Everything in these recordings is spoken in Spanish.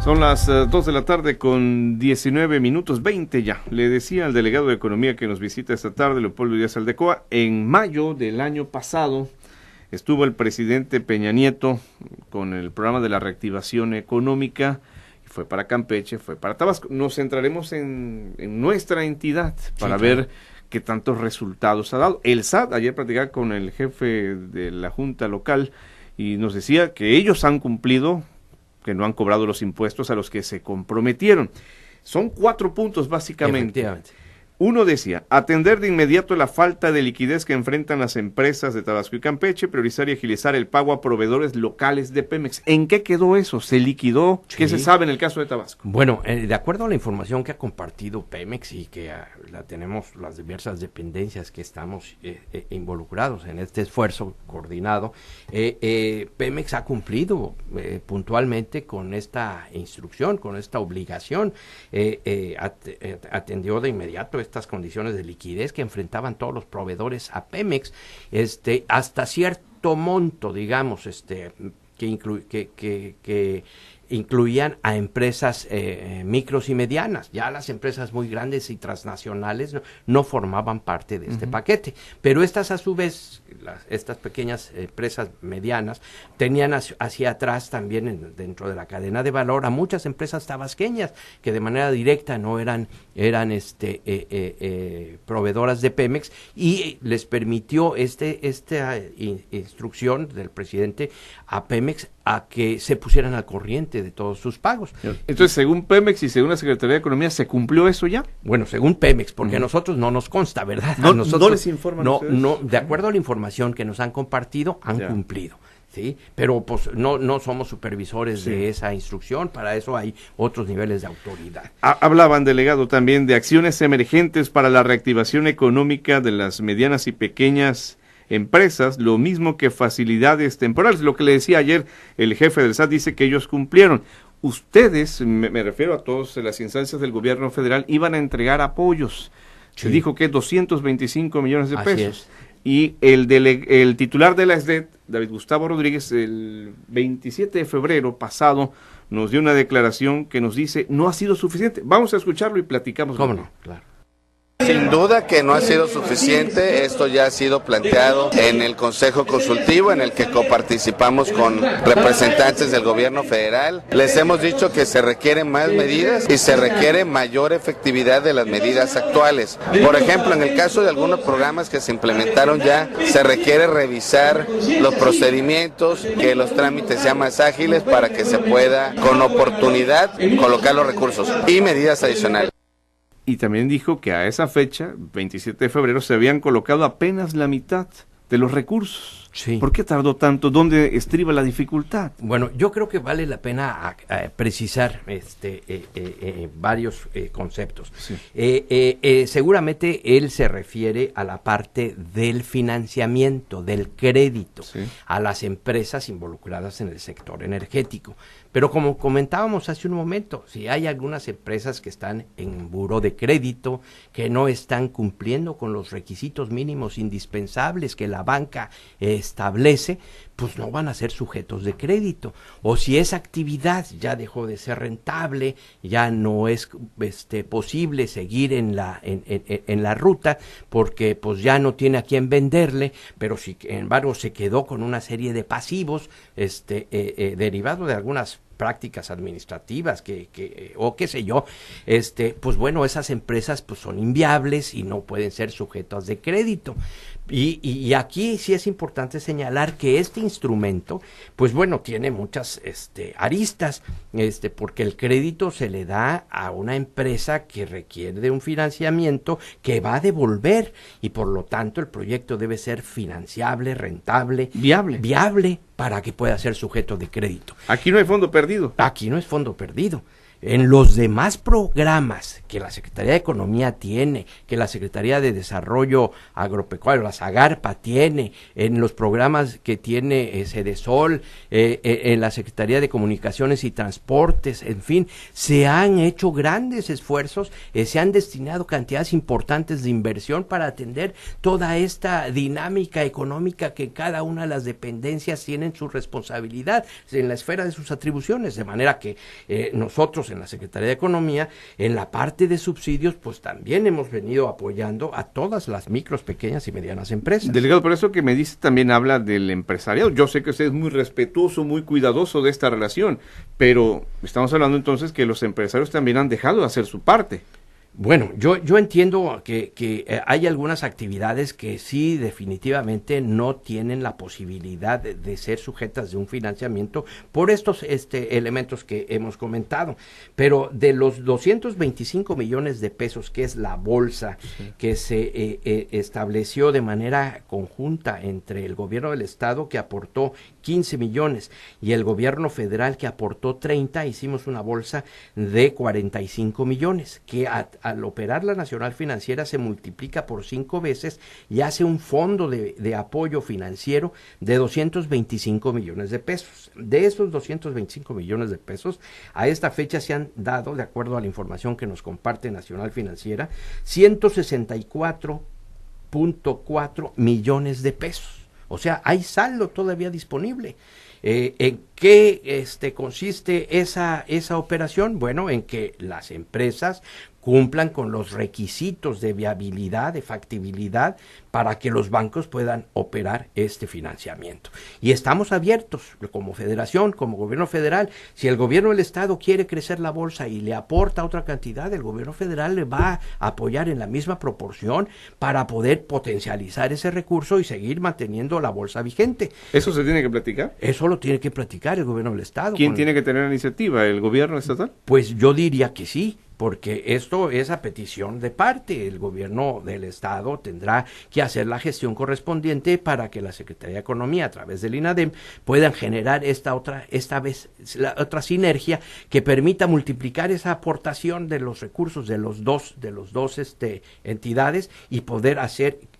Son las 2 de la tarde con 19 minutos, 20 ya. Le decía al delegado de Economía que nos visita esta tarde, Leopoldo Díaz Aldecoa, en mayo del año pasado estuvo el presidente Peña Nieto con el programa de la reactivación económica, y fue para Campeche, fue para Tabasco. Nos centraremos en nuestra entidad para ver qué tantos resultados ha dado. El SAT, ayer platicaba con el jefe de la Junta Local y nos decía que ellos han cumplido, que no han cobrado los impuestos a los que se comprometieron. Son 4 puntos básicamente. Uno decía, atender de inmediato la falta de liquidez que enfrentan las empresas de Tabasco y Campeche, priorizar y agilizar el pago a proveedores locales de Pemex. ¿En qué quedó eso? ¿Se liquidó? ¿Qué se sabe en el caso de Tabasco? Bueno, de acuerdo a la información que ha compartido Pemex y que la tenemos las diversas dependencias que estamos involucrados en este esfuerzo coordinado, Pemex ha cumplido puntualmente con esta instrucción, con esta obligación, atendió de inmediato estas condiciones de liquidez que enfrentaban todos los proveedores a Pemex, hasta cierto monto, digamos, que incluían a empresas micros y medianas. Ya las empresas muy grandes y transnacionales no formaban parte de este paquete, pero estas a su vez, estas pequeñas empresas medianas tenían hacia atrás también dentro de la cadena de valor a muchas empresas tabasqueñas que de manera directa no eran proveedoras de Pemex, y les permitió esta instrucción del presidente a Pemex a que se pusieran al corriente de todos sus pagos. Entonces, según Pemex y según la Secretaría de Economía, ¿se cumplió eso ya? Bueno, según Pemex, porque a nosotros no nos consta, ¿verdad? No les informan ustedes. No, de acuerdo a la información que nos han compartido, han cumplido. Sí, pero pues no somos supervisores de esa instrucción, para eso hay otros niveles de autoridad. Hablaban, delegado, también de acciones emergentes para la reactivación económica de las medianas y pequeñas empresas, lo mismo que facilidades temporales. Lo que le decía ayer el jefe del SAT, dice que ellos cumplieron. Ustedes, me refiero a todas las instancias del gobierno federal, iban a entregar apoyos. Se dijo que 225 millones de pesos. Y el titular de la SDET, David Gustavo Rodríguez, el 27 de febrero pasado, nos dio una declaración que nos dice, no ha sido suficiente. Vamos a escucharlo y platicamos. ¿Cómo no? Claro. Sin duda que no ha sido suficiente, esto ya ha sido planteado en el Consejo Consultivo, en el que coparticipamos con representantes del gobierno federal. Les hemos dicho que se requieren más medidas y se requiere mayor efectividad de las medidas actuales. Por ejemplo, en el caso de algunos programas que se implementaron ya, se requiere revisar los procedimientos, que los trámites sean más ágiles para que se pueda, con oportunidad, colocar los recursos y medidas adicionales. Y también dijo que a esa fecha, 27 de febrero, se habían colocado apenas la mitad de los recursos. Sí. ¿Por qué tardó tanto? ¿Dónde estriba la dificultad? Bueno, yo creo que vale la pena precisar varios conceptos. Sí. Seguramente él se refiere a la parte del financiamiento, del crédito, a las empresas involucradas en el sector energético. Pero como comentábamos hace un momento, si hay algunas empresas que están en buró de crédito, que no están cumpliendo con los requisitos mínimos indispensables que la banca establece, pues no van a ser sujetos de crédito. O si esa actividad ya dejó de ser rentable, ya no es posible seguir en la ruta, porque pues ya no tiene a quién venderle, pero si en embargo se quedó con una serie de pasivos derivado de algunas prácticas administrativas o qué sé yo, pues bueno, esas empresas pues son inviables y no pueden ser sujetas de crédito. Y aquí sí es importante señalar que este instrumento, pues bueno, tiene muchas aristas, porque el crédito se le da a una empresa que requiere de un financiamiento que va a devolver, y por lo tanto el proyecto debe ser financiable, rentable, viable para que pueda ser sujeto de crédito. Aquí no hay fondo perdido. Aquí no es fondo perdido. En los demás programas que la Secretaría de Economía tiene, que la Secretaría de Desarrollo Agropecuario, la SAGARPA tiene, en los programas que tiene Sedesol, en la Secretaría de Comunicaciones y Transportes, en fin, se han hecho grandes esfuerzos, se han destinado cantidades importantes de inversión para atender toda esta dinámica económica que cada una de las dependencias tienen su responsabilidad en la esfera de sus atribuciones, de manera que nosotros en la Secretaría de Economía, en la parte de subsidios, pues también hemos venido apoyando a todas las micros, pequeñas y medianas empresas. Delegado, por eso que me dice también habla del empresariado. Yo sé que usted es muy respetuoso, muy cuidadoso de esta relación, pero estamos hablando entonces que los empresarios también han dejado de hacer su parte. Bueno, yo entiendo que hay algunas actividades que sí definitivamente no tienen la posibilidad de ser sujetas de un financiamiento por estos elementos que hemos comentado, pero de los 225 millones de pesos que es la bolsa que se estableció de manera conjunta entre el gobierno del estado, que aportó 15 millones, y el gobierno federal, que aportó 30, hicimos una bolsa de 45 millones, que al operar la Nacional Financiera se multiplica por 5 veces y hace un fondo de apoyo financiero de 225 millones de pesos. De esos 225 millones de pesos, a esta fecha se han dado, de acuerdo a la información que nos comparte Nacional Financiera, 164.4 millones de pesos. O sea, hay saldo todavía disponible. ¿En qué consiste esa operación? Bueno, en que las empresas cumplan con los requisitos de viabilidad, de factibilidad, para que los bancos puedan operar este financiamiento. Y estamos abiertos, como federación, como gobierno federal. Si el gobierno del estado quiere crecer la bolsa y le aporta otra cantidad, el gobierno federal le va a apoyar en la misma proporción para poder potencializar ese recurso y seguir manteniendo la bolsa vigente. ¿Eso se tiene que platicar? Eso lo tiene que platicar el gobierno del estado. ¿Quién tiene que tener la iniciativa? ¿El gobierno estatal? Pues yo diría que sí, porque esto es a petición de parte. El gobierno del estado tendrá que hacer la gestión correspondiente para que la Secretaría de Economía, a través del INADEM, puedan generar esta vez la otra sinergia que permita multiplicar esa aportación de los recursos de los dos entidades y poder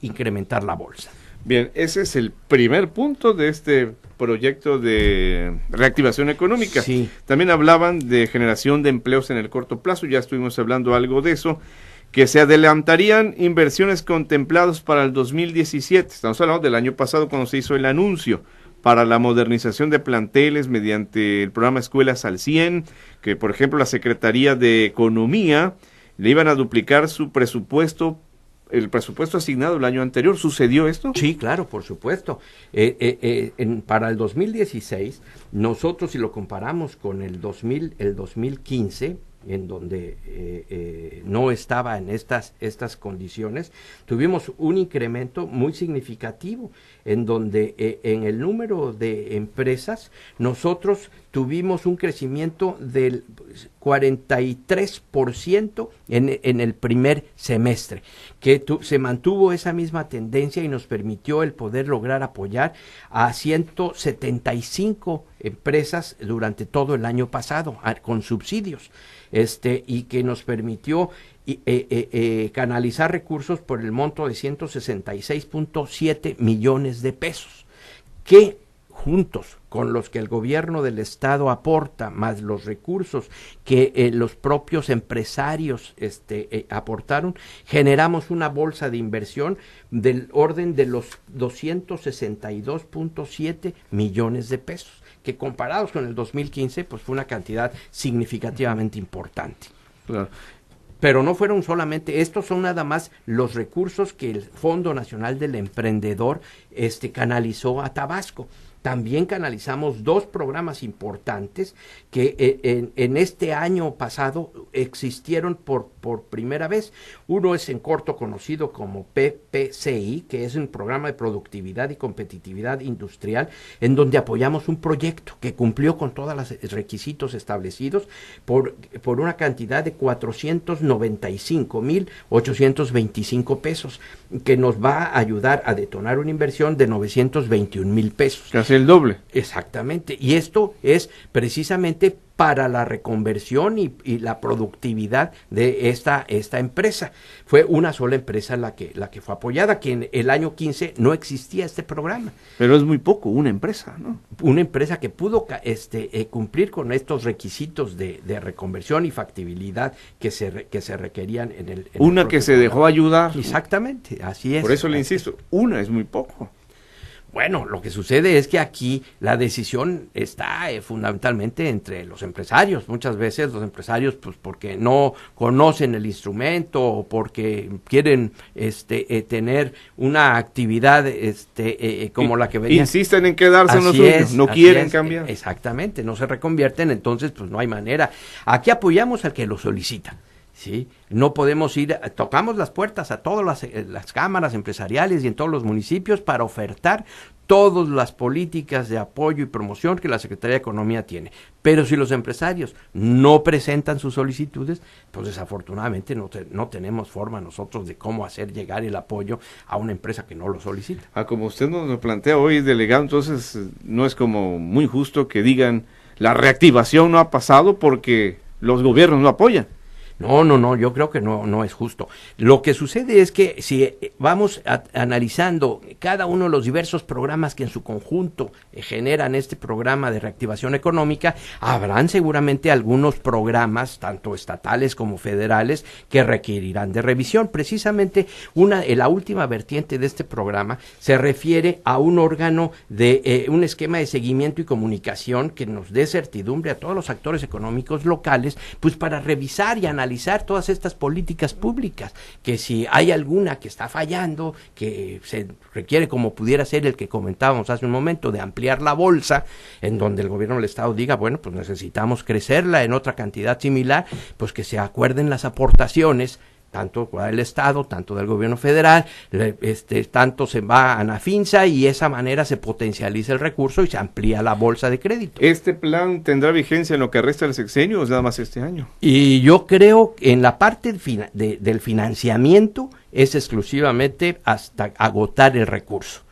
incrementar la bolsa. Bien, ese es el primer punto de este proyecto de reactivación económica. Sí. También hablaban de generación de empleos en el corto plazo, ya estuvimos hablando algo de eso, que se adelantarían inversiones contempladas para el 2017. Estamos hablando del año pasado cuando se hizo el anuncio para la modernización de planteles mediante el programa Escuelas al 100, que por ejemplo la Secretaría de Economía le iban a duplicar su presupuesto, el presupuesto asignado el año anterior. ¿Sucedió esto? Sí, claro, por supuesto. Para el 2016, nosotros, si lo comparamos con el 2015, en donde no estaba en estas condiciones, tuvimos un incremento muy significativo, en donde en el número de empresas nosotros tuvimos un crecimiento del 43% en el primer semestre, que se mantuvo esa misma tendencia y nos permitió el poder lograr apoyar a 175 empresas durante todo el año pasado, con subsidios, y que nos permitió canalizar recursos por el monto de 166.7 millones de pesos, que juntos con los que el gobierno del estado aporta, más los recursos que los propios empresarios aportaron, generamos una bolsa de inversión del orden de los 262.7 millones de pesos, que comparados con el 2015, pues fue una cantidad significativamente importante. Claro. Pero no fueron solamente, estos son nada más los recursos que el Fondo Nacional del Emprendedor canalizó a Tabasco. También canalizamos 2 programas importantes que en este año pasado existieron por primera vez. Uno es en corto conocido como PPCI, que es un programa de productividad y competitividad industrial, en donde apoyamos un proyecto que cumplió con todos los requisitos establecidos por una cantidad de 495,825 pesos, que nos va a ayudar a detonar una inversión de 921,000 pesos. Casi el doble. Exactamente, y esto es precisamente para la reconversión y la productividad de esta empresa. Fue una sola empresa la que fue apoyada, que en el año 15 no existía este programa. Pero es muy poco, una empresa, ¿no? Una empresa que pudo cumplir con estos requisitos de reconversión y factibilidad que se requerían en el una que se dejó ayudar. Exactamente, así es. Por eso le insisto, una es muy poco. Bueno, lo que sucede es que aquí la decisión está fundamentalmente entre los empresarios. Muchas veces los empresarios, pues porque no conocen el instrumento o porque quieren tener una actividad como la que venían. Insisten en quedarse en los suyos, no quieren cambiar. Exactamente, no se reconvierten, entonces pues no hay manera. Aquí apoyamos al que lo solicita. ¿Sí? No podemos tocamos las puertas a todas las cámaras empresariales y en todos los municipios para ofertar todas las políticas de apoyo y promoción que la Secretaría de Economía tiene. Pero si los empresarios no presentan sus solicitudes, pues desafortunadamente no tenemos forma nosotros de cómo hacer llegar el apoyo a una empresa que no lo solicita. Como usted nos lo plantea hoy, delegado, entonces no es como muy justo que digan la reactivación no ha pasado porque los gobiernos no apoyan. No, yo creo que no es justo. Lo que sucede es que si vamos analizando cada uno de los diversos programas que en su conjunto generan este programa de reactivación económica, habrán seguramente algunos programas, tanto estatales como federales, que requerirán de revisión. Precisamente la última vertiente de este programa se refiere a un órgano de un esquema de seguimiento y comunicación que nos dé certidumbre a todos los actores económicos locales, pues para revisar y analizar todas estas políticas públicas, que si hay alguna que está fallando, que se requiere, como pudiera ser el que comentábamos hace un momento, de ampliar la bolsa, en donde el gobierno del Estado diga, bueno, pues necesitamos crecerla en otra cantidad similar, pues que se acuerden las aportaciones, tanto del Estado, tanto del gobierno federal, tanto se va a Anafinsa y de esa manera se potencializa el recurso y se amplía la bolsa de crédito. ¿Este plan tendrá vigencia en lo que resta del sexenio o es nada más este año? Y yo creo que en la parte del financiamiento es exclusivamente hasta agotar el recurso,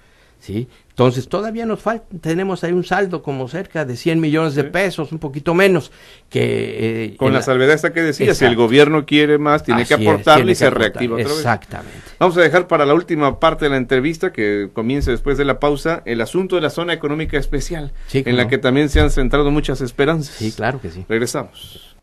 ¿sí? Entonces todavía nos falta, tenemos ahí un saldo como cerca de 100 millones de pesos, un poquito menos que... con la salvedad esta que decía, si el gobierno quiere más, tiene que aportarle y se reactiva otra vez. Exactamente. Vamos a dejar para la última parte de la entrevista, que comience después de la pausa, el asunto de la zona económica especial, sí, en la que también se han centrado muchas esperanzas. Sí, claro que sí. Regresamos.